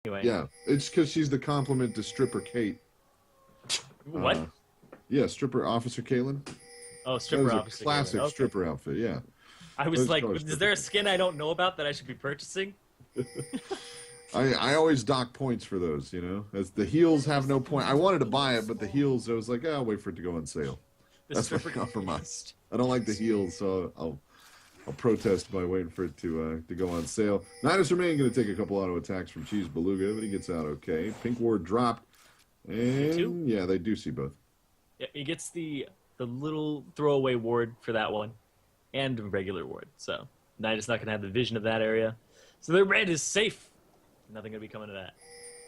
anyway. Yeah, it's because she's the compliment to Stripper Kate. What? Yeah, Stripper Officer Caitlin. Oh, That stripper is a officer. classic Okay. stripper outfit, yeah. I was Let's like, call her is Stripper there a Kate. skin I don't know about that I should be purchasing? I always dock points for those, you know? As the heels have no point. I wanted to buy it, but the heels, I was like, I'll wait for it to go on sale. The That's my stripper compromise. I don't like the heels, so I'll protest by waiting for it to go on sale. Nidus Remain going to take a couple auto attacks from Cheese Beluga, but he gets out okay. Pink Ward dropped. And yeah, they do see both. Yeah, he gets the little throwaway ward for that one, and a regular ward. So Knight is not going to have the vision of that area. So the red is safe. Nothing going to be coming to that.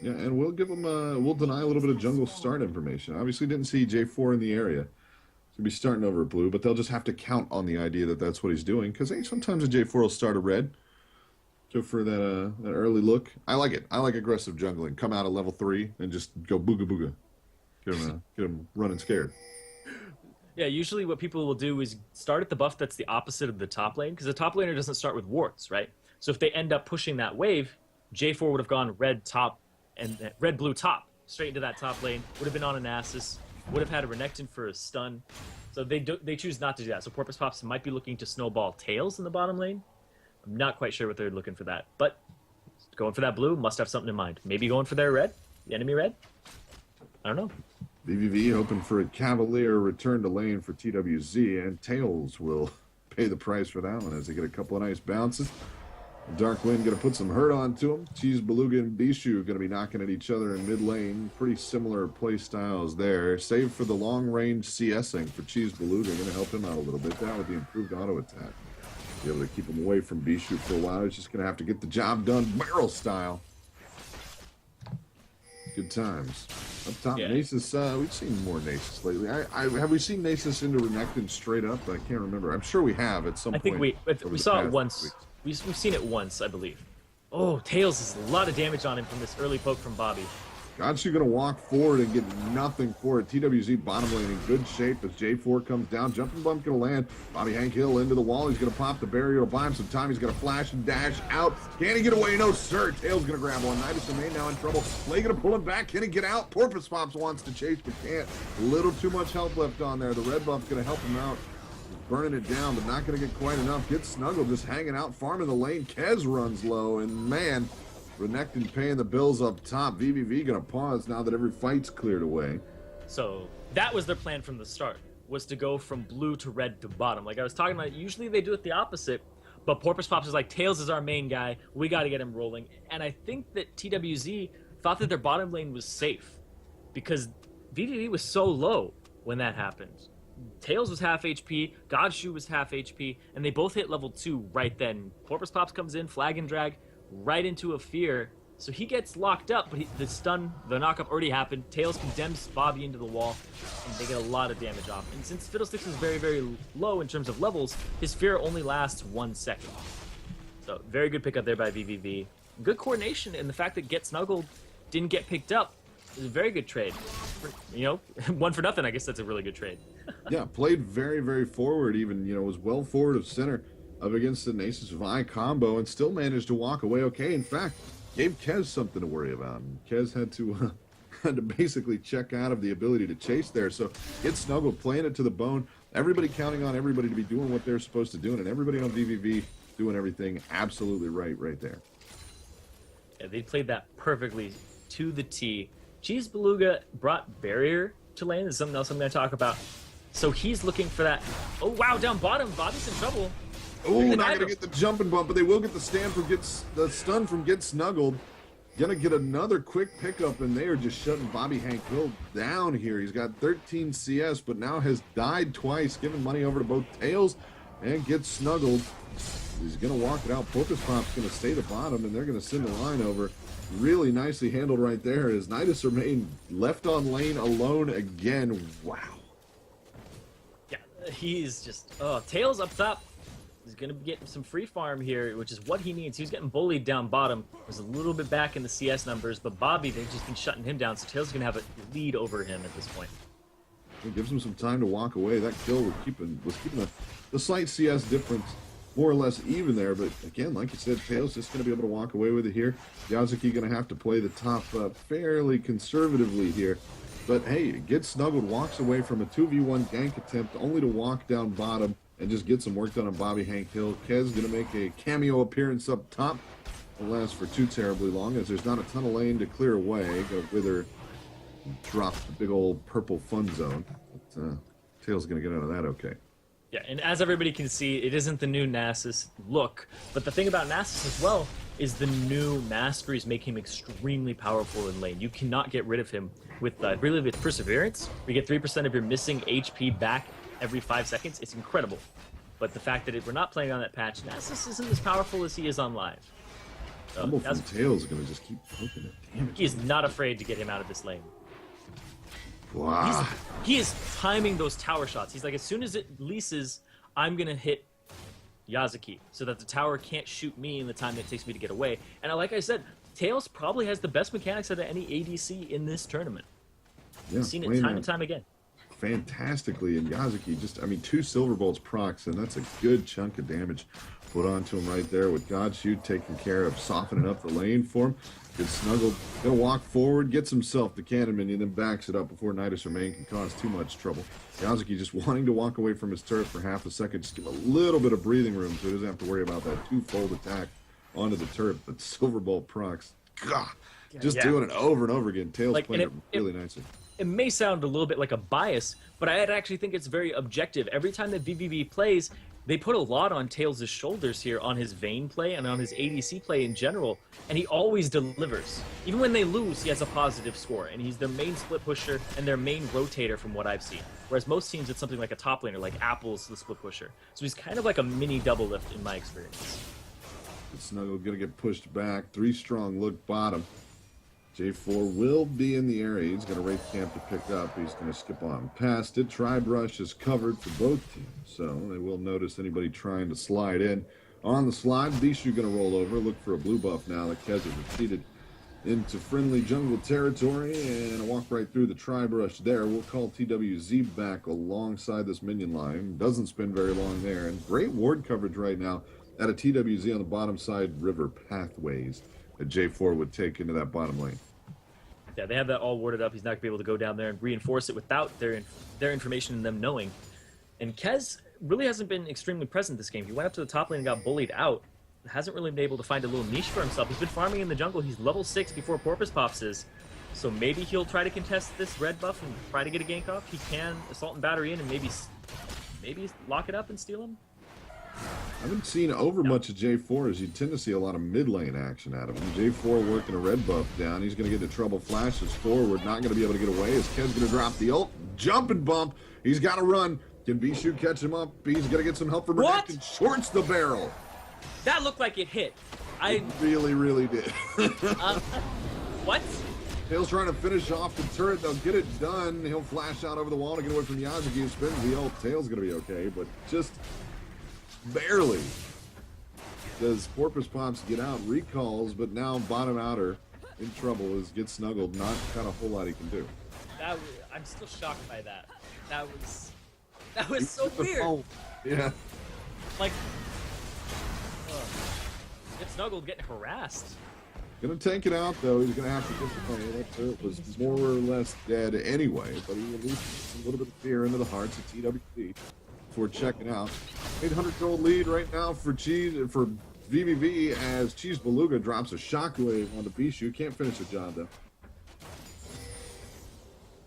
Yeah, and we'll give them we'll deny a little bit of jungle start information. Obviously, didn't see J4 in the area. He'll be starting over at blue, but they'll just have to count on the idea that that's what he's doing, because hey, sometimes a J4 will start a red. Go for that early look. I like it. I like aggressive jungling. Come out at level 3 and just go booga booga. Get him running scared. Yeah, usually what people will do is start at the buff that's the opposite of the top lane, because the top laner doesn't start with wards, right? So if they end up pushing that wave, J4 would have gone red top and red blue top straight into that top lane. Would have been on a Nasus. Would have had a Renekton for a stun. So they choose not to do that. So Porpoise Pops might be looking to snowball Tails in the bottom lane. I'm not quite sure what they're looking for that, but going for that blue must have something in mind. Maybe going for their red, the enemy red. I don't know. vVv hoping for a Cavalier return to lane for TWZ, and Tails will pay the price for that one as they get a couple of nice bounces. Dark Wind going to put some hurt onto him. Cheese Beluga and Bishu going to be knocking at each other in mid lane. Pretty similar play styles there. Save for the long range CSing for Cheese Beluga. Going to help him out a little bit. That with the improved auto attack. Be able to keep him away from Bishu for a while. He's just going to have to get the job done barrel style. Good times. Up top, Yeah. Nasus, we've seen more Nasus lately. Have we seen Nasus into Renekton straight up? I can't remember. I'm sure we have at some I point. think we saw it once. We've seen it once, I believe. Oh, Tails is a lot of damage on him from this early poke from Bobby. God's going to walk forward and get nothing for it. TWZ bottom lane in good shape as J4 comes down. Jumping bump going to land. Bobby Hank Hill into the wall. He's going to pop the barrier to buy him some time. He's going to flash and dash out. Can he get away? No, sir. Tails going to grab one. Nidus Remain now in trouble. Slay going to pull him back. Can he get out? Porpoise Pops wants to chase but can't. A little too much health left on there. The red buff's going to help him out. He's burning it down, but not going to get quite enough. Gets snuggled, just hanging out, farming the lane. Kez runs low, and man, Renekton paying the bills up top. vVv going to pause now that every fight's cleared away. So that was their plan from the start, was to go from blue to red to bottom. Like I was talking about, usually they do it the opposite, but Porpoise Pops is like, Tails is our main guy. We got to get him rolling. And I think that TWZ thought that their bottom lane was safe because vVv was so low when that happened. Tails was half HP, Godshoe was half HP, and they both hit level 2 right then. Porpoise Pops comes in, flag and drag, right into a fear. So he gets locked up, but the stun, the knockup already happened. Tails condemns Bobby into the wall, and they get a lot of damage off. And since Fiddlesticks is very, very low in terms of levels, his fear only lasts 1 second. So very good pickup there by vVv. Good coordination, and the fact that Get Snuggled didn't get picked up is a very good trade. You know, 1 for nothing, I guess that's a really good trade. Yeah, played very, very forward even, you know, was well forward of center up against the Nasus Vi combo and still managed to walk away okay. In fact, gave Kez something to worry about. And Kez had to basically check out of the ability to chase there. So Get Snuggled, playing it to the bone. Everybody counting on everybody to be doing what they're supposed to do, and everybody on vVv doing everything absolutely right there. Yeah, they played that perfectly to the T. Cheese Beluga brought barrier to lane. This is something else I'm going to talk about. So he's looking for that. Oh, wow, down bottom. Bobby's in trouble. Oh, not going to get the jumping bump, but they will get the stun from Get Snuggled. Gonna get another quick pickup, and they are just shutting Bobby Hank Hill down here. He's got 13 CS, but now has died twice, giving money over to both Tails and Get Snuggled. He's gonna walk it out. Porpoise Pop's gonna stay the bottom, and they're gonna send the line over. Really nicely handled right there as Nidus Remain left on lane alone again. Wow. Yeah, he's just... Oh, Tails up top. He's going to be getting some free farm here, which is what he needs. He was getting bullied down bottom. Was a little bit back in the CS numbers, but Bobby, they've just been shutting him down, so Tails is going to have a lead over him at this point. It gives him some time to walk away. That kill was keeping the slight CS difference more or less even there. But again, like you said, Tails just going to be able to walk away with it here. Yazuki going to have to play the top fairly conservatively here. But hey, gets snuggled, walks away from a 2v1 gank attempt, only to walk down bottom and just get some work done on Bobby Hank Hill. Kez going to make a cameo appearance up top. Won't last for too terribly long, as there's not a ton of lane to clear away. Going to wither, drop the big old purple fun zone. But Tails going to get out of that okay. Yeah, and as everybody can see, it isn't the new Nasus look, but the thing about Nasus as well is the new masteries make him extremely powerful in lane. You cannot get rid of him with, really with Perseverance. You get 3% of your missing HP back every 5 seconds. It's incredible. But the fact that we're not playing on that patch, Nasus isn't as powerful as he is on live. From Tails is going to just keep poking it. Damn it. He is not afraid to get him out of this lane. Wow. He is timing those tower shots. He's like, as soon as it leases, I'm going to hit Yazuki so that the tower can't shoot me in the time that it takes me to get away. And like I said, Tails probably has the best mechanics out of any ADC in this tournament. Yeah, I've seen it time and time again. Fantastically, and Yazuki just, I mean, 2 Silver Bolts procs, and that's a good chunk of damage put onto him right there with God Shoot taking care of softening up the lane for him. Good snuggled, gonna walk forward, gets himself the cannon minion, then backs it up before Nidus Remain can cause too much trouble. Yazuki just wanting to walk away from his turret for half a second, just give a little bit of breathing room so he doesn't have to worry about that 2-fold attack onto the turret. But Silver Bolt procs, God, just doing it over and over again. Tails playing it really nicely. It may sound a little bit like a bias, but I actually think it's very objective. Every time that vVv plays, they put a lot on Tails' shoulders here on his Vayne play and on his ADC play in general, and he always delivers. Even when they lose, he has a positive score, and he's their main split pusher and their main rotator from what I've seen. Whereas most teams, it's something like a top laner, like Apple's the split pusher. So he's kind of like a mini double lift in my experience. Snuggle gonna get pushed back. 3 strong look bottom. J4 will be in the area. He's got a Wraith Camp to pick up. He's going to skip on past it. Tri-Brush is covered for both teams, so they will notice anybody trying to slide in. On the slide, Bishu going to roll over, look for a blue buff now. The Kez has retreated into friendly jungle territory, and a walk right through the Tri-Brush there. We'll call TWZ back alongside this minion line. Doesn't spend very long there, and great ward coverage right now at a TWZ on the bottom side river pathways that J4 would take into that bottom lane. Yeah, they have that all warded up. He's not going to be able to go down there and reinforce it without their information and them knowing. And Kez really hasn't been extremely present this game. He went up to the top lane and got bullied out. Hasn't really been able to find a little niche for himself. He's been farming in the jungle. He's level 6 before Porpoise Pops is. So maybe he'll try to contest this red buff and try to get a gank off. He can assault and battery in and maybe lock it up and steal him. I haven't seen over much of J4 as you tend to see a lot of mid lane action out of him. J4 working a red buff down. He's going to get into trouble. Flashes forward. Not going to be able to get away as Kez going to drop the ult. Jump and bump. He's got to run. Can Bishu catch him up? He's going to get some help from Renekton and shorts the barrel. That looked like it hit. It really, really did. What? Tails trying to finish off the turret. They'll get it done. He'll flash out over the wall to get away from Yazuki who spins the ult. Tails going to be okay, but just barely does Porpoise Pops get out. Recalls, but now bottom outer in trouble as gets snuggled. Not kind of a whole lot he can do. I'm still shocked by that. That was so weird. Yeah. Like, get snuggled, getting harassed. Gonna tank it out though. He's gonna have to disappoint. That turret was more or less dead anyway, but he released a little bit of fear into the hearts of TWC before checking out. 800 gold lead right now for vVv as Cheese Beluga drops a shockwave on the Bishu. Can't finish the job though.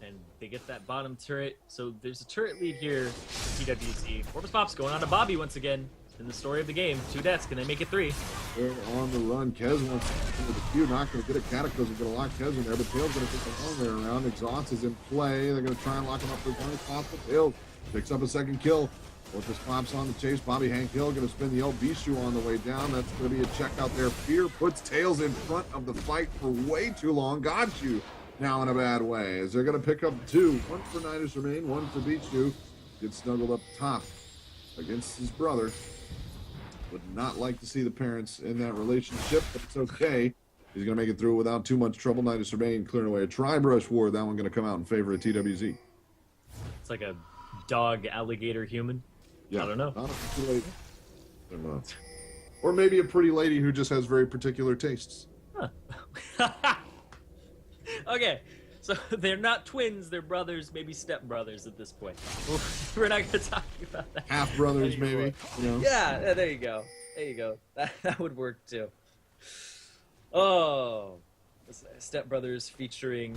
And they get that bottom turret. So there's a turret lead here for TWC. Porpoise Pops going on to Bobby once again. In the story of the game, 2 deaths. Can they make it 3? They're on the run. Kez wants to into the queue. Not going to get a Cataclysm. Going to lock Kez in there, but Tails going to take the long way around. Exhaust is in play. They're going to try and lock him up for as long as possible. Tails picks up a second kill. Porpoise Pops on the chase. Bobby Hank Hill going to spin the ult. Bishu on the way down. That's going to be a check out there. Fear puts Tails in front of the fight for way too long. Got you now in a bad way as they're going to pick up 2. 1 for Nidus Remain, 1 for Bishu. Gets snuggled up top against his brother. Would not like to see the parents in that relationship, but it's okay. He's going to make it through without too much trouble. Nidus Remain clearing away a Tri-Brush ward. That one going to come out in favor of TWZ. It's like a dog, alligator, human. Yeah, I don't know. Not a situation. Or maybe a pretty lady who just has very particular tastes. Huh. Okay, so they're not twins, they're brothers, maybe stepbrothers at this point. We're not going to talk about that. Half brothers, maybe. You know? Yeah, there you go. There you go. That would work too. Oh, stepbrothers featuring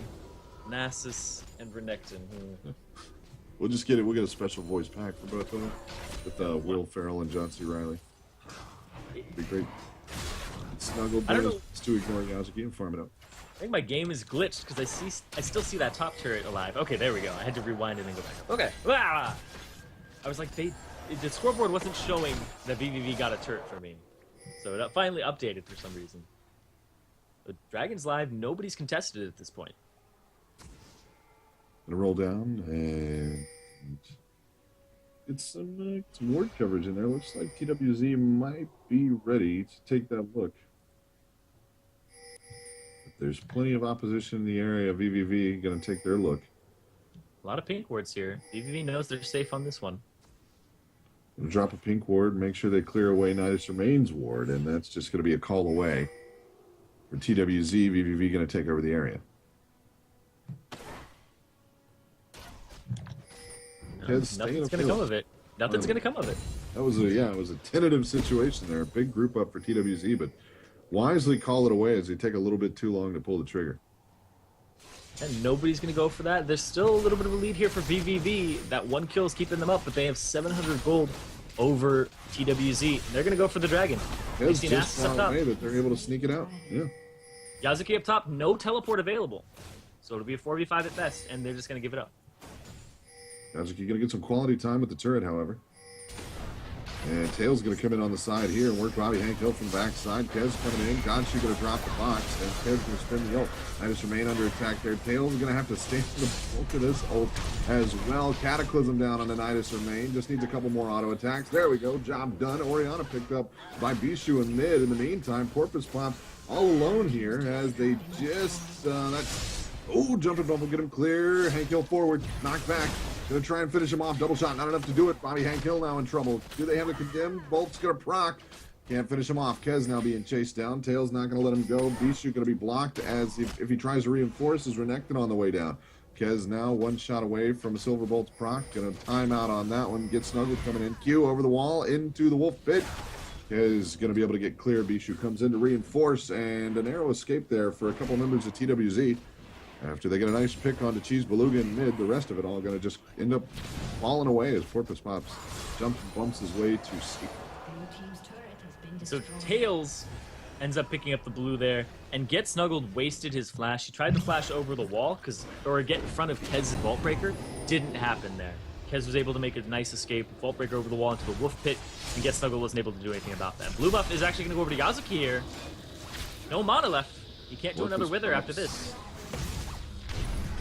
Nasus and Renekton. We'll just get it. We'll get a special voice pack for both of them with Will Ferrell and John C. Reilly. Be great. Snuggle just to ignore Yazuki and farm it up. I think my game is glitched because I still see that top turret alive. Okay, there we go. I had to rewind it and go back up. Okay. Ah! I was like, the scoreboard wasn't showing that vVv got a turret for me, so it finally updated for some reason. The Dragon's live. Nobody's contested it at this point. Gonna roll down and get some ward coverage in there. Looks like TWZ might be ready to take that look. But there's plenty of opposition in the area. vVv gonna take their look. A lot of pink wards here. vVv knows they're safe on this one. Gonna drop a pink ward, make sure they clear away Nidus Remains ward, and that's just gonna be a call away. For TWZ, vVv gonna take over the area. Nothing's going to come of it. Nothing's going to come of it. That was it was a tentative situation there. A big group up for TWZ, but wisely call it away as they take a little bit too long to pull the trigger. And nobody's going to go for that. There's still a little bit of a lead here for vVv. That one kill is keeping them up, but they have 700 gold over TWZ. They're going to go for the dragon. It's just not a way that they're able to sneak it out. Yeah. Yazuki up top, no teleport available. So it'll be a 4v5 at best, and they're just going to give it up. Yazuki going to get some quality time with the turret, however. And Tails going to come in on the side here and work Bobby Hank Hill from the backside. Kez coming in. Gonshu going to drop the box. And Kez going to spin the ult. Nidus remain under attack there. Tails going to have to stand the bulk of this ult as well. Cataclysm down on the Nidus remain. Just needs a couple more auto attacks. There we go. Job done. Orianna picked up by Bishu in mid. In the meantime, Porpoise Pop all alone here as they just... jumping bubble, get him clear. Hank Hill forward, knocked back. Gonna try and finish him off. Double shot, not enough to do it. Bobby Hank Hill now in trouble. Do they have the condemned? Bolt's gonna proc. Can't finish him off. Kez now being chased down. Tails not gonna let him go. Bishu gonna be blocked as if he tries to reinforce is Renekton on the way down. Kez now one shot away from a Silver Bolt's proc. Gonna time out on that one. Get snuggled coming in. Q over the wall into the Wolf Pit. Is going to be able to get clear. Bishu comes in to reinforce, and a narrow escape there for a couple members of TWZ. After they get a nice pick onto Cheese Beluga in mid, the rest of it all going to just end up falling away as Porpoise Pops jumps and bumps his way to safety. So Tails ends up picking up the blue there, and Get Snuggled wasted his flash. He tried to flash over the wall, or get in front of Kez's Vault Breaker. Didn't happen there. Kez was able to make a nice escape, Vault Breaker over the wall into the Wolf Pit, and Get Snuggled wasn't able to do anything about that. Blue buff is actually going to go over to Yazuki here. No mana left. He can't do another Wither after this.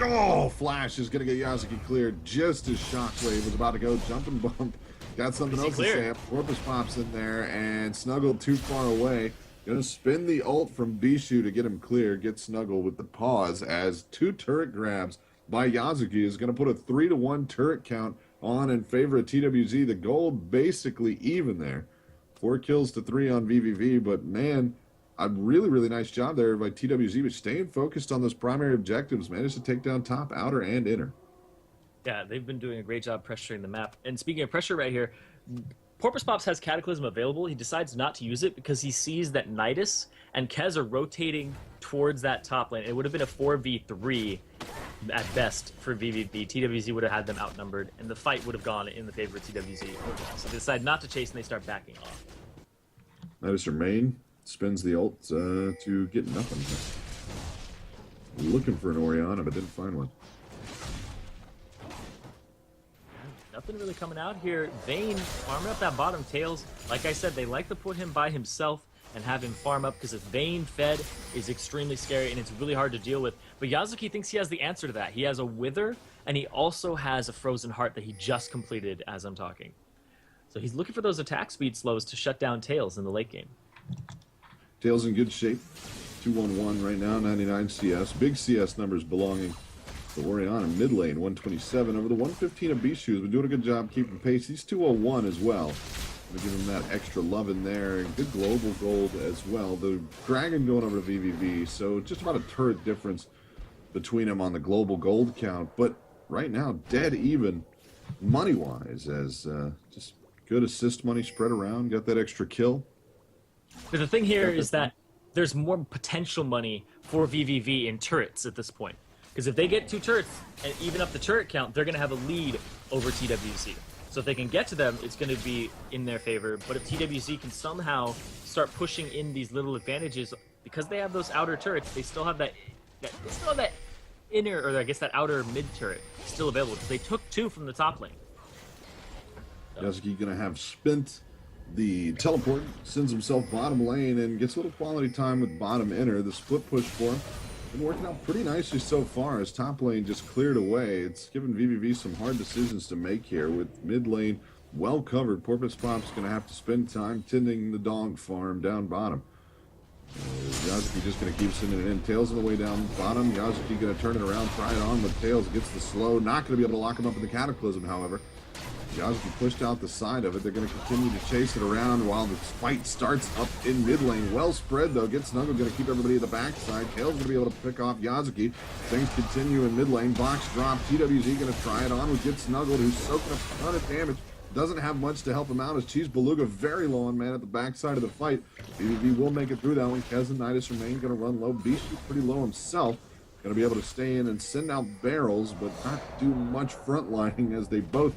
Oh, Flash is going to get Yazuki cleared just as Shockwave was about to go jump and bump. Got something else to say. Porpoise Pops in there and Snuggled too far away. Going to spin the ult from Bishu to get him clear. Get Snuggled with the pause as 2 turret grabs by Yazuki is going to put a 3-to-1 turret count on in favor of TWZ. The gold basically even there. 4 kills to 3 on vVv, but man, a really, really nice job there by TWZ, but staying focused on those primary objectives. Managed to take down top, outer, and inner. Yeah, they've been doing a great job pressuring the map. And speaking of pressure right here, Porpoise Pops has Cataclysm available. He decides not to use it because he sees that Nidus and Kez are rotating towards that top lane. It would have been a 4v3 at best for vVv. TWZ would have had them outnumbered, and the fight would have gone in the favor of TWZ overall. So they decide not to chase, and they start backing off. Nidus remain. Spins the ult to get nothing. Looking for an Orianna, but didn't find one. Nothing really coming out here. Vayne farming up that bottom. Tails, like I said, they like to put him by himself and have him farm up because if Vayne fed is extremely scary and it's really hard to deal with. But Yazuki thinks he has the answer to that. He has a Wither and he also has a Frozen Heart that he just completed as I'm talking. So he's looking for those attack speed slows to shut down Tails in the late game. Tails in good shape. 2-1-1 right now, 99 CS. Big CS numbers belonging to Orianna. Mid lane, 127. Over the 115 of Bishu has been doing a good job keeping pace. He's 201 as well. Gonna give him that extra love in there, and good global gold as well. The Dragon going over to vVv, so just about a turret difference between them on the global gold count. But right now, dead even money-wise, as just good assist money spread around. Got that extra kill. But the thing here is that there's more potential money for vVv in turrets at this point. Because if they get 2 turrets and even up the turret count, they're going to have a lead over TWZ. So if they can get to them, it's going to be in their favor. But if TWZ can somehow start pushing in these little advantages, because they have those outer turrets, they still have that inner, or I guess that outer mid turret still available. Because they took 2 from the top lane. Yazuki going to have spent the teleport, sends himself bottom lane, and gets a little quality time with bottom inner. The split push for him been working out pretty nicely so far as top lane just cleared away. It's given vVv some hard decisions to make here with mid lane well covered. Porpoise Pop's going to have to spend time tending the dog farm down bottom. Yazuki just going to keep sending it in. Tails on the way down bottom. Yazuki going to turn it around, try it on, but Tails gets the slow. Not going to be able to lock him up in the Cataclysm, however. Yazuki pushed out the side of it. They're going to continue to chase it around while the fight starts up in mid lane. Well spread, though. Get Snuggle, going to keep everybody at the backside. Tails going to be able to pick off Yazuki. Things continue in mid lane. Box drop. TWZ going to try it on with Get Snuggled, who's soaking up a ton of damage. Doesn't have much to help him out as Cheese Beluga very low on man at the backside of the fight. vVv will make it through that one. Kez and Nidus remain going to run low. Bishu's pretty low himself. Going to be able to stay in and send out barrels, but not do much frontlining as they both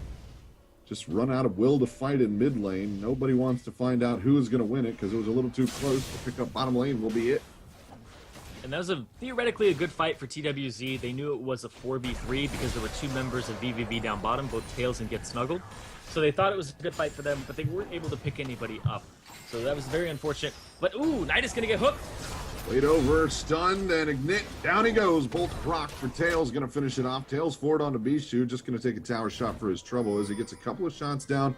just run out of will to fight in mid lane. Nobody wants to find out who is going to win it because it was a little too close. To pick up bottom lane will be it. And that was theoretically a good fight for TWZ. They knew it was a 4v3 because there were 2 members of vVv down bottom, both Tails and Get Snuggled. So they thought it was a good fight for them, but they weren't able to pick anybody up. So that was very unfortunate. But ooh, Nidus going to get hooked. Played over, stunned, and Ignite. Down he goes. Bolt proc for Tails. Going to finish it off. Tails forward onto Bishu. Just going to take a tower shot for his trouble as he gets a couple of shots down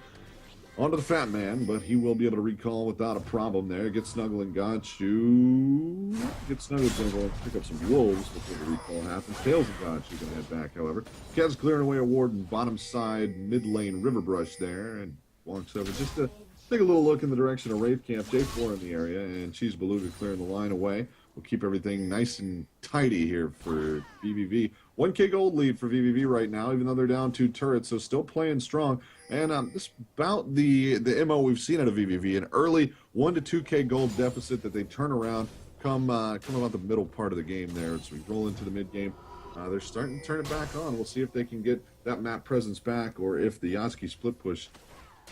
onto the Fat Man, but he will be able to recall without a problem there. Get Snuggling, got you. Get Snuggling going to go pick up some wolves before the recall happens. Tails and got you going to head back, however. Kez clearing away a ward in bottom side, mid lane river brush there, and walks over just to take a little look in the direction of Wraith Camp. J4 in the area, and Cheese Beluga clearing the line away. We'll keep everything nice and tidy here for vVv. 1K gold lead for vVv right now, even though they're down 2 turrets, so still playing strong. And this is about the MO we've seen out of vVv, an early 1 to 2K gold deficit that they turn around come about the middle part of the game there. So we roll into the mid game. They're starting to turn it back on. We'll see if they can get that map presence back, or if the Yazuki split push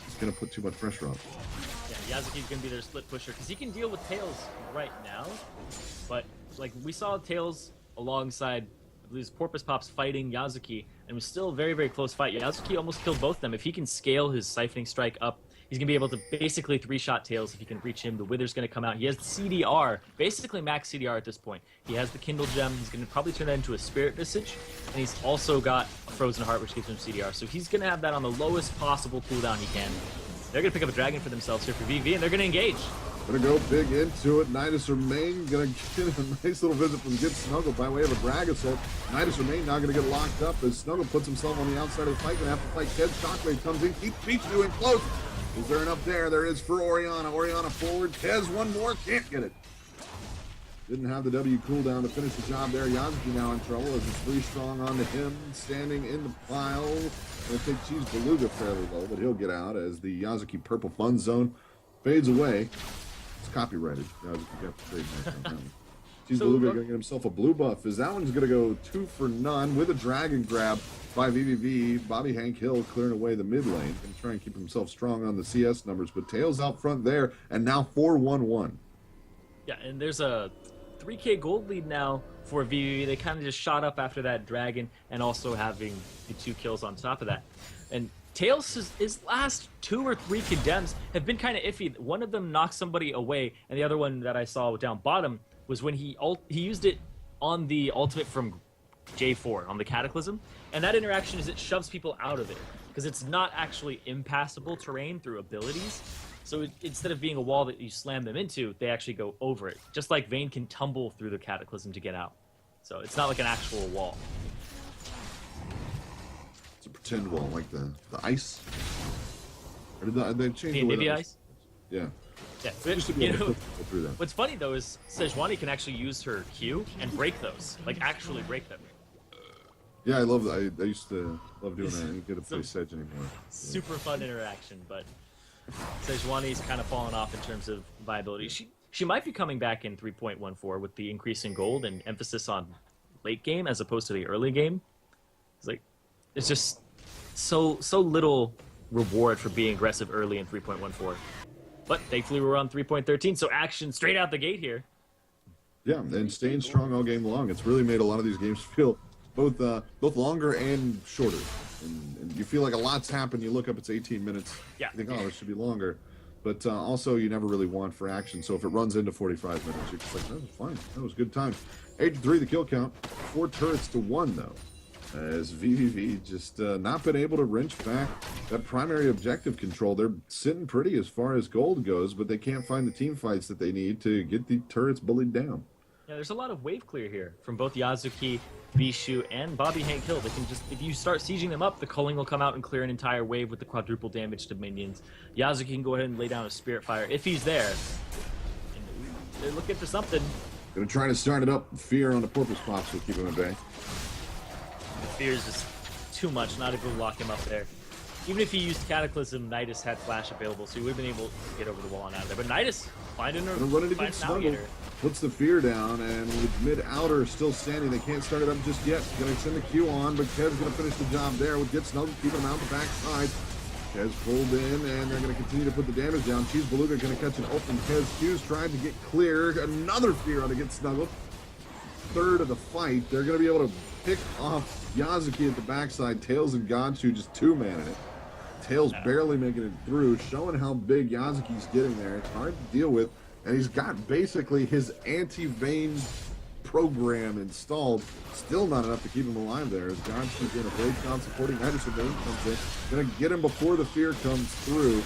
is going to put too much pressure on. Yeah, Yazuki's going to be their split pusher because he can deal with Tails right now. But like we saw Tails alongside, I believe, Porpoise Pops fighting Yazuki, and it was still a very, very close fight. Yazuki almost killed both of them. If he can scale his siphoning strike up, he's going to be able to basically 3-shot Tails if he can reach him. The Wither's going to come out. He has CDR, basically max CDR at this point. He has the Kindle Gem. He's going to probably turn that into a Spirit Visage. And he's also got a Frozen Heart, which gives him CDR. So he's going to have that on the lowest possible cooldown he can. They're going to pick up a dragon for themselves here for vV, and they're going to engage. Gonna go big into it. Nidus Remain gonna get a nice little visit from Get Snuggle by way of a drag assault. Nidus Remain now gonna get locked up as Snuggle puts himself on the outside of the fight. Gonna have to fight Ked. Shockwave comes in, keeps Pichu in close. Is there enough there? There is for Oriana. Oriana forward. Kez one more, can't get it. Didn't have the W cooldown to finish the job there. Yazuki now in trouble as it's 3 strong onto him, standing in the pile. Gonna take Cheese Beluga fairly low, but he'll get out as the Yazuki purple fun zone fades away. It's copyrighted. Yazuki got the trademark on that one. Cheese Beluga gonna get himself a blue buff as that one's gonna go 2 for none with a dragon grab by vVv. Bobby Hank Hill clearing away the mid lane and try and keep himself strong on the CS numbers, but Tails out front there, and now 4-1-1. Yeah, and there's a 3K gold lead now for vV. They kind of just shot up after that dragon and also having the 2 kills on top of that. And Tails' his last 2 or 3 condemns have been kind of iffy. One of them knocked somebody away, and the other one that I saw down bottom was when he used it on the ultimate from J4 on the Cataclysm, and that interaction is it shoves people out of it because it's not actually impassable terrain through abilities. So instead of being a wall that you slam them into, they actually go over it. Just like Vayne can tumble through the Cataclysm to get out. So it's not like an actual wall. It's a pretend wall, like the ice. Or did they change The the way Nivea that was? Ice? Yeah. Yeah. It used to be You able to know, click through that. what's funny though is Sejuani can actually use her Q and break those, like actually break them. Yeah, I love that. I used to love doing that. I didn't get to play So- Sedge anymore. Super fun interaction, but Sejuani's kind of fallen off in terms of viability. She might be coming back in 3.14 with the increase in gold and emphasis on late game as opposed to the early game. It's just so little reward for being aggressive early in 3.14. But thankfully we're on 3.13, so action straight out the gate here. Yeah, and staying strong all game long. It's really made a lot of these games feel both longer and shorter. And you feel like a lot's happened. You look up, it's 18 minutes. Yeah. You think, oh, this should be longer. But also, you never really want for action. So if it runs into 45 minutes, you're just like, that was fine. That was good time. 8-3 the kill count. 4 turrets to 1, though. As vVv just not been able to wrench back that primary objective control. They're sitting pretty as far as gold goes, but they can't find the team fights that they need to get the turrets bullied down. Yeah, there's a lot of wave clear here from both Yazuki, Bishu, and Bobby Hank Hill. They can just, if you start sieging them up, the culling will come out and clear an entire wave with the quadruple damage to minions. Yazuki can go ahead and lay down a Spirit Fire if he's there. And they're looking for something. Gonna try to start it up. Fear on the Porpoise Pops will keep him at bay. Fear is just too much, not able to lock him up there. Even if he used Cataclysm, Nidus had Flash available, so he would have been able to get over the wall and out of there. But Nidus finding Gonna run it against Snuggle. Puts the Fear down, and with mid-outer still standing, they can't start it up just yet. Gonna send the Q on, but Kev's gonna finish the job there with Get Snuggle, keeping him out the backside. Kez pulled in, and they're gonna continue to put the damage down. Cheese Beluga gonna catch an open. Kez Q's trying to get clear. Another Fear on to Get Snuggled. Third of the fight. They're gonna be able to pick off Yazuki at the backside. Tails and Godshu just two-manning it. Tails barely making it through, showing how big Yazuki's getting there. It's hard to deal with, and he's got basically his anti-vein program installed. Still not enough to keep him alive there, as Godshu's doing a great job supporting. Nidus Vein comes in. Gonna get him before the Fear comes through.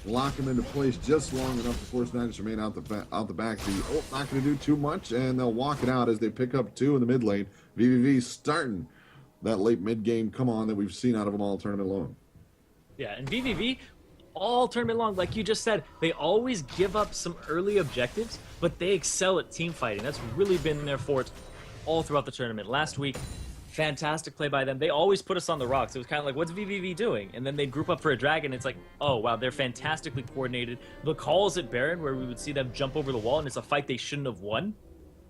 Lock him into place just long enough to force Nidus Vein out the back. Not going to do too much, and they'll walk it out as they pick up 2 in the mid lane. vVv starting that late mid game come on that we've seen out of them all tournament long. Yeah, and vVv, all tournament long, like you just said, they always give up some early objectives, but they excel at team fighting. That's really been their forte all throughout the tournament. Last week, fantastic play by them. They always put us on the rocks. It was kind of like, what's vVv doing? And then they'd group up for a dragon. It's like, oh, wow, they're fantastically coordinated. The calls at Baron, where we would see them jump over the wall, and it's a fight they shouldn't have won.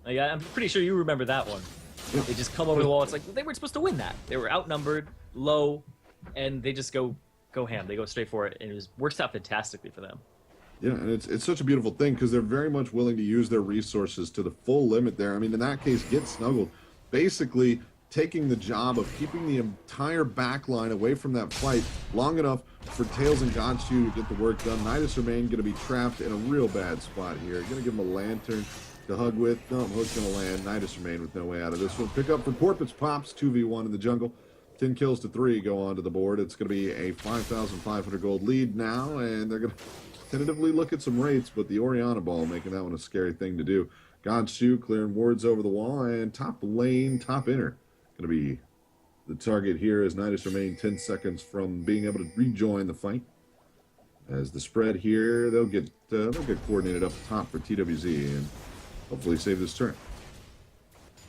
Like, I'm pretty sure you remember that one. They just come over the wall. It's like, they weren't supposed to win that. They were outnumbered, low, and they just go ham. They go straight for it, and it works out fantastically for them. Yeah, and it's such a beautiful thing because they're very much willing to use their resources to the full limit there. I mean, in that case, Get Snuggled basically taking the job of keeping the entire back line away from that fight long enough for Tails and Godshu to get the work done. Nidus Remain going to be trapped in a real bad spot here. Going to give him a lantern to hug with. No, Hook's going to land. Nidus Remain with no way out of this one. Pick up for Porpoise Pops, 2v1 in the jungle. 10 kills to 3 go onto the board. It's going to be a 5,500 gold lead now, and they're going to tentatively look at some rates, but the Oriana ball making that one a scary thing to do. Godshu clearing wards over the wall, and top lane, top inner. Going to be the target here as Nidus Remain 10 seconds from being able to rejoin the fight. As the spread here, they'll get coordinated up top for TWZ and hopefully save this turn.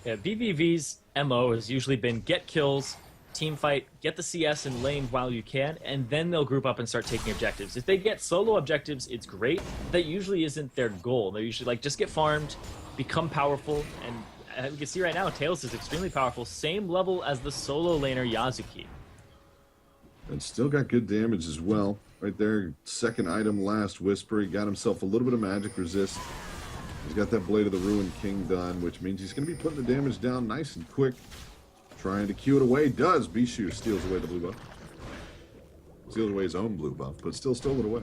Yeah, vVv's MO has usually been get kills, team fight, get the CS in lane while you can, and then they'll group up and start taking objectives. If they get solo objectives, it's great. That usually isn't their goal. They're usually like, just get farmed, become powerful, and you can see right now, Tails is extremely powerful. Same level as the solo laner Yazuki. And still got good damage as well. Right there, second item, Last Whisper. He got himself a little bit of magic resist. He's got that Blade of the Ruined King done, which means he's going to be putting the damage down nice and quick. Trying to queue it away. Does. Bishu steals away the blue buff. Steals away his own blue buff, but still stole it away.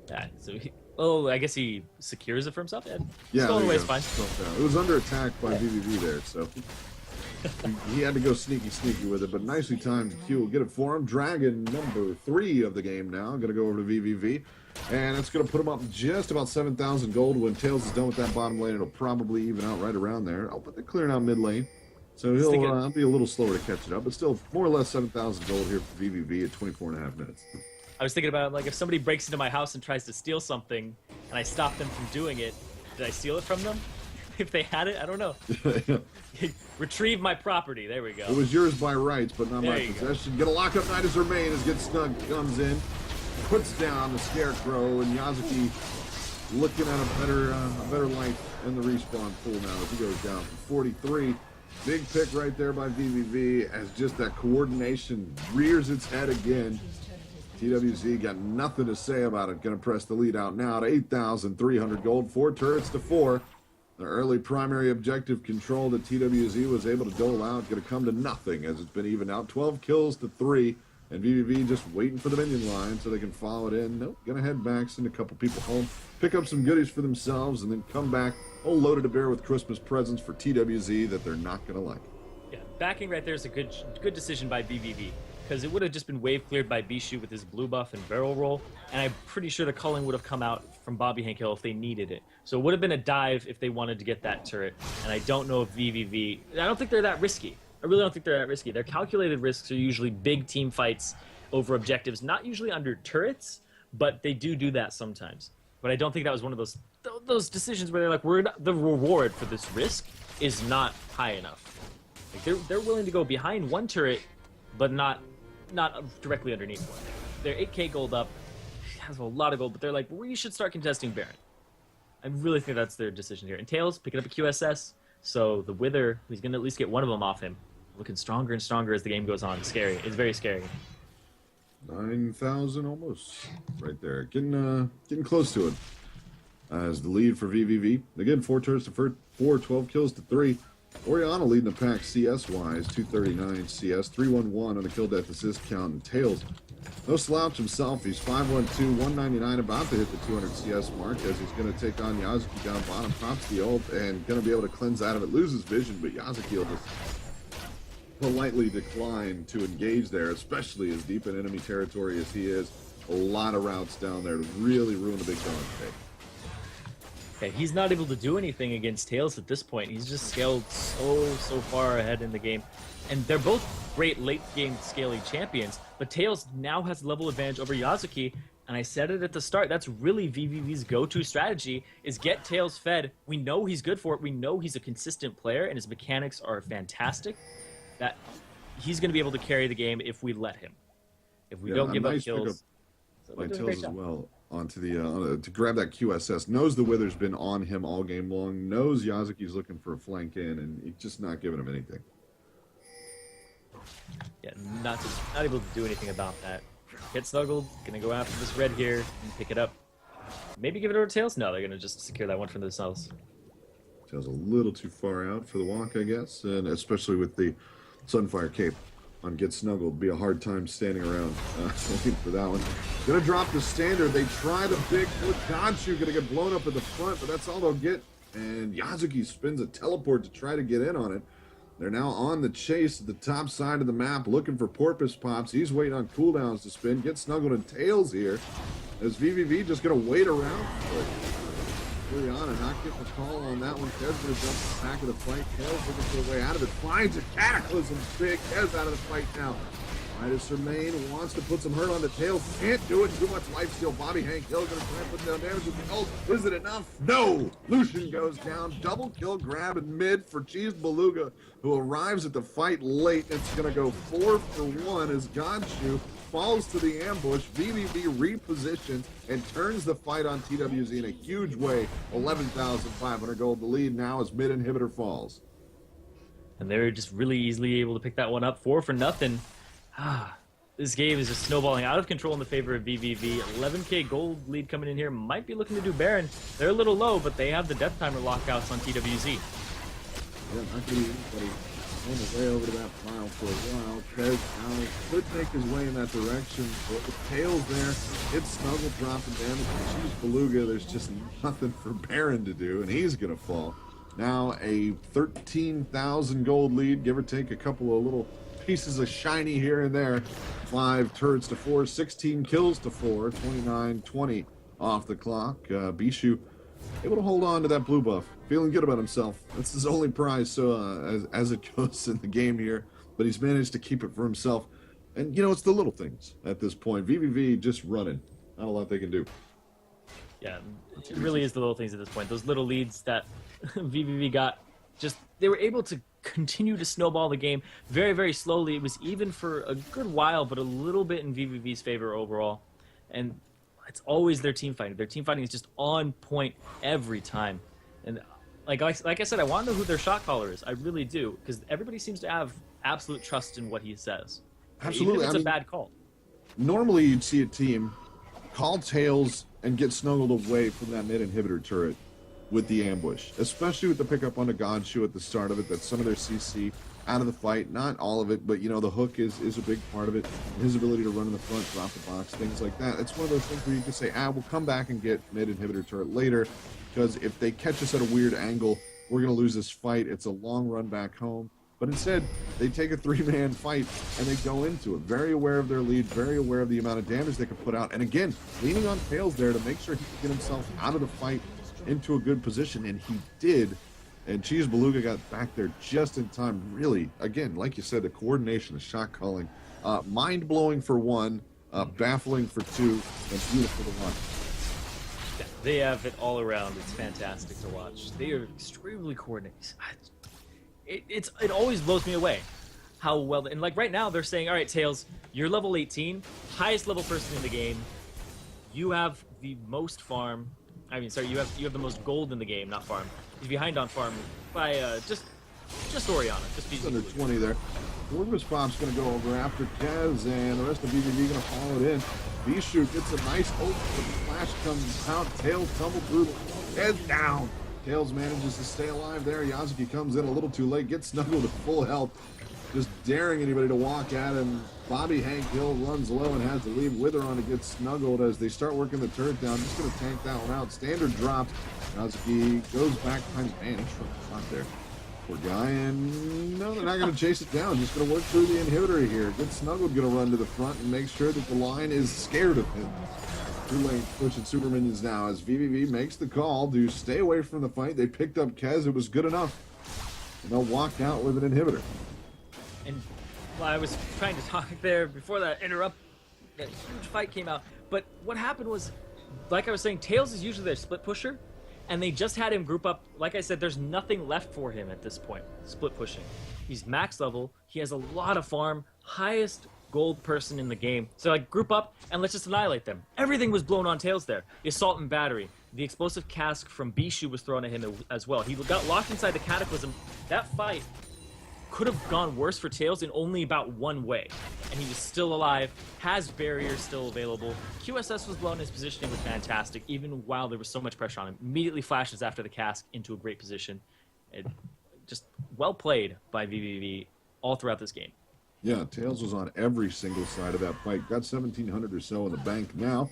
Yeah, so I guess he secures it for himself. Yeah, stolen away is fine. It was under attack by vVv there, so he had to go sneaky with it, but nicely timed Q will get it for him. Dragon number 3 of the game now. Going to go over to vVv, and it's going to put him up just about 7,000 gold. When Tails is done with that bottom lane, it'll probably even out right around there. Oh, but they're clearing out mid lane, so he'll be a little slower to catch it up, but still more or less 7,000 gold here for vVv at 24.5 minutes. I was thinking about, like, if somebody breaks into my house and tries to steal something, and I stop them from doing it, did I steal it from them? If they had it, I don't know. Retrieve my property. There we go. It was yours by rights, but not There my you go. possession. Gonna lock up Knight as Remain as Get Snug comes in, puts down the Scarecrow, and Yazuki looking at a better life in the respawn pool now as he goes down from 43. Big pick right there by vVv as just that coordination rears its head again. TWZ got nothing to say about it. Going to press the lead out now to 8,300 gold. 4 turrets to 4. The early primary objective control that TWZ was able to dole out going to come to nothing as it's been evened out. 12 kills to 3. And vVv just waiting for the minion line so they can follow it in. Nope, going to head back, send a couple people home, pick up some goodies for themselves, and then come back all loaded to bear with Christmas presents for TWZ that they're not going to like. Yeah, backing right there is a good decision by vVv, because it would have just been wave cleared by Bishu with his blue buff and barrel roll, and I'm pretty sure the culling would have come out from Bobby Hank Hill if they needed it. So it would have been a dive if they wanted to get that turret, and I don't know if vVv... I don't think they're that risky. I really don't think they're that risky. Their calculated risks are usually big team fights over objectives, not usually under turrets, but they do that sometimes. But I don't think that was one of those decisions where they're like, the reward for this risk is not high enough. Like they're willing to go behind one turret, but not directly underneath one. They're 8k gold up, has a lot of gold, but they're like, we should start contesting Baron. I really think that's their decision here. And Tails picking up a QSS, so the Wither, he's going to at least get one of them off him. Looking stronger and stronger as the game goes on. Scary. It's very scary. 9,000 almost right there. Getting close to it. As the lead for vVv. Again, 4 turrets to 4, 12 kills to 3. Oriana leading the pack CS-wise, 239 CS, 311 on the kill death assist count, and Tails. No slouch himself. He's 512, 199, about to hit the 200 CS mark as he's going to take on Yazuki down bottom. Pops the ult and going to be able to cleanse out of it. Loses vision, but Yazuki will just politely decline to engage there, especially as deep in enemy territory as he is. A lot of routes down there to really ruin the big dog today. Okay, he's not able to do anything against Tails at this point. He's just scaled so far ahead in the game. And they're both great late-game scaling champions, but Tails now has level advantage over Yazuki, and I said it at the start, that's really vVv's go-to strategy, is get Tails fed. We know he's good for it. We know he's a consistent player, and his mechanics are fantastic. That he's going to be able to carry the game if we let him. If we don't give up kills. So by Tails as well onto the to grab that QSS. Knows the Wither's been on him all game long. Knows Yazuki's looking for a flank in, and he's just not giving him anything. Yeah, not able to do anything about that. Get snuggled. Gonna go after this red here and pick it up. Maybe give it over to Tails. No, they're gonna just secure that one for themselves. Tails a little too far out for the walk, I guess, and especially with the Sunfire Cape on Get Snuggled. Be a hard time standing around waiting for that one. Gonna drop the standard. They try the big foot. Ganchu gonna get blown up at the front, but that's all they'll get. And Yazuki spins a teleport to try to get in on it. They're now on the chase at the top side of the map, looking for Porpoise Pops. He's waiting on cooldowns to spin. Get Snuggled and Tails here. As vVv just gonna wait around for it. Oriana not getting a call on that one. Kev's going to jump to the back of the fight. Tails looking for a way out of it. Finds a Cataclysm big. Kev's out of the fight now. Midas Remain wants to put some hurt on the Tails. Can't do it. Too much life steal. Bobby Hank Hill going to try and put down damage with the ult. Is it enough? No! Lucian goes down. Double kill grab in mid for Cheese Beluga, who arrives at the fight late. It's going to go 4 for 1 as Ganshu falls to the ambush. vVv repositions and turns the fight on TWZ in a huge way. 11,500 gold. The lead now as mid inhibitor falls. And they're just really easily able to pick that one up. 4 for nothing. This game is just snowballing out of control in the favor of vVv. 11k gold lead coming in here. Might be looking to do Baron. They're a little low, but they have the Death Timer lockouts on TWZ. Yeah, not going to be anybody on the way over to that pile for a while. Kez now could make his way in that direction, but with Tails there, it's Snuggle dropping damage. Cheese Beluga, there's just nothing for Baron to do, and he's going to fall. Now a 13,000 gold lead, give or take a couple of little pieces of shiny here and there. 5 turrets to 4, 16 kills to 4, 29-20 off the clock. Bishu able to hold on to that blue buff, feeling good about himself. That's his only prize, so as it goes in the game here, but he's managed to keep it for himself. And, you know, it's the little things at this point. vVv just running. Not a lot they can do. Yeah, it really is the little things at this point. Those little leads that vVv got, just they were able to continue to snowball the game very, very slowly. It was even for a good while, but a little bit in vVv's favor overall. And it's always their team fighting. Their team fighting is just on point every time. And like I said, I want to know who their shot caller is. I really do, because everybody seems to have absolute trust in what he says. Absolutely. Even if it's a bad call. Normally, you'd see a team call tails and get snuggled away from that mid inhibitor turret with the ambush, especially with the pickup on the God Shoe at the start of it. That's some of their CC out of the fight. Not all of it, but, you know, the hook is a big part of it. His ability to run in the front, drop the box, things like that. It's one of those things where you can say, we'll come back and get mid inhibitor turret later, because if they catch us at a weird angle, we're going to lose this fight. It's a long run back home. But instead, they take a three-man fight and they go into it. Very aware of their lead, very aware of the amount of damage they can put out. And again, leaning on Tails there to make sure he can get himself out of the fight into a good position. And he did. And Cheese Beluga got back there just in time. Really, again, like you said, the coordination, the shot calling, mind-blowing for one, baffling for two, and beautiful to watch. Yeah, they have it all around. It's fantastic to watch. They are extremely coordinated. It always blows me away how well, and like right now they're saying, all right, Tails, you're level 18, highest level person in the game. You have the most farm. I mean, sorry, you have the most gold in the game, not farm. He's behind on farm by just Oriana. Just under 20 there. Ormus Pop's going to go over after Kez, and the rest of BBV going to follow it in. Bishu gets a nice open, the flash comes out, Tails tumble through, Kez down. Tails manages to stay alive there. Yazuki comes in a little too late, gets snuggled to full health, just daring anybody to walk at him. Bobby Hank Hill runs low and has to leave Witheron to get snuggled as they start working the turret down. Just going to tank that one out. Standard drops. Yazuki goes back behind the man. He's shot there. Poor guy. And no, they're not going to chase it down. Just going to work through the inhibitor here. Good snuggled, going to run to the front and make sure that the line is scared of him. Too late, pushing super minions now as vVv makes the call to stay away from the fight. They picked up Kez. It was good enough. And they'll walk out with an inhibitor. And well, I was trying to talk there before that interrupt. That huge fight came out. But what happened was, like I was saying, Tails is usually their split pusher. And they just had him group up. Like I said, there's nothing left for him at this point. Split pushing. He's max level. He has a lot of farm. Highest gold person in the game. So like group up and let's just annihilate them. Everything was blown on Tails there. The assault and battery. The explosive cask from Bishu was thrown at him as well. He got locked inside the cataclysm. That fight could have gone worse for Tails in only about one way. And he was still alive, has barriers still available. QSS was blown, his positioning was fantastic, even while there was so much pressure on him. Immediately flashes after the cask into a great position. Just well played by vVv all throughout this game. Yeah, Tails was on every single side of that fight. Got 1,700 or so in the bank now.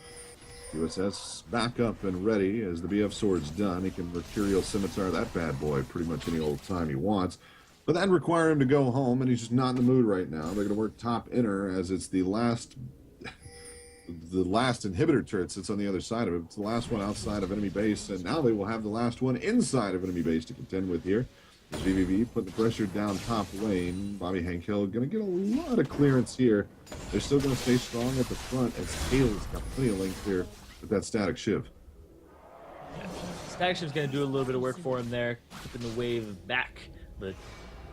QSS back up and ready as the BF sword's done. He can Mercurial Scimitar that bad boy pretty much any old time he wants. But that'd require him to go home, and he's just not in the mood right now. They're going to work top inner as it's the last inhibitor turret sits on the other side of it. It's the last one outside of enemy base, and now they will have the last one inside of enemy base to contend with here. As vVv putting the pressure down top lane. Bobby Hank Hill going to get a lot of clearance here. They're still going to stay strong at the front as Tails got plenty of length here with that static shiv. Yeah. Static Shiv's going to do a little bit of work for him there, keeping the wave back. But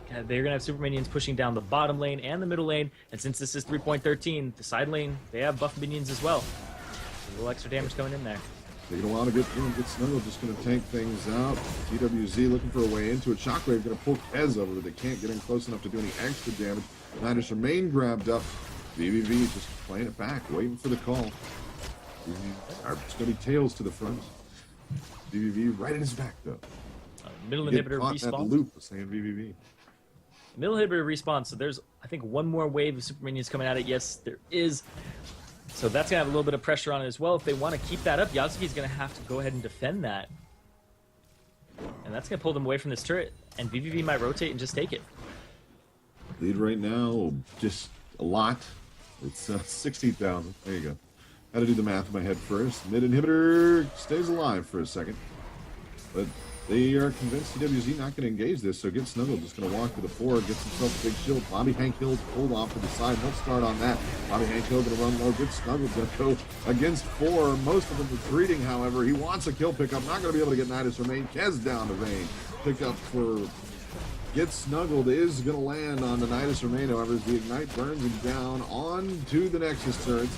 they're going to have super minions pushing down the bottom lane and the middle lane. And since this is 3.13, the side lane, they have buff minions as well. A little extra damage coming in there. Taking a while to get through and get snuggled, just going to tank things out. TWZ looking for a way into it. Shockwave going to pull Kez over, but they can't get in close enough to do any extra damage. Niners remain grabbed up. vVv just playing it back, waiting for the call. It's going to be Tails to the front. vVv right in his back, though. Middle inhibitor respawn. That loop saying vVv. Middle inhibitor respawn, so there's, I think, one more wave of super minions coming at it. Yes, there is. So that's going to have a little bit of pressure on it as well. If they want to keep that up, Yazuki's going to have to go ahead and defend that. And that's going to pull them away from this turret. And vVv might rotate and just take it. Lead right now, just a lot. It's 16,000. There you go. Had to do the math in my head first. Mid inhibitor stays alive for a second. But They are convinced TWZ not going to engage this, so Get Snuggled just going to walk to the forward, gets himself a big shield. Bobby Hank Hill's pulled off to the side. He'll start on that. Bobby Hank Hill going to run low. Get Snuggled going to go against 4. Most of them retreating, however. He wants a kill pickup. Not going to be able to get Nidus Remain. Kez down to Vayne. Pickup for Get Snuggled is going to land on the Nidus Remain, however, as the Ignite burns him down on to the Nexus turrets.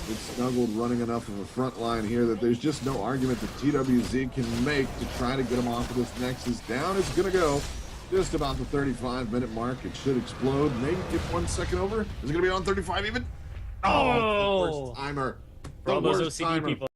Get Snuggled running enough of a front line here that there's just no argument that TWZ can make to try to get him off of this Nexus. Down is going to go just about the 35-minute mark. It should explode. Maybe get 1 second over. Is it going to be on 35 even? Oh, the worst timer. For all those OCD people.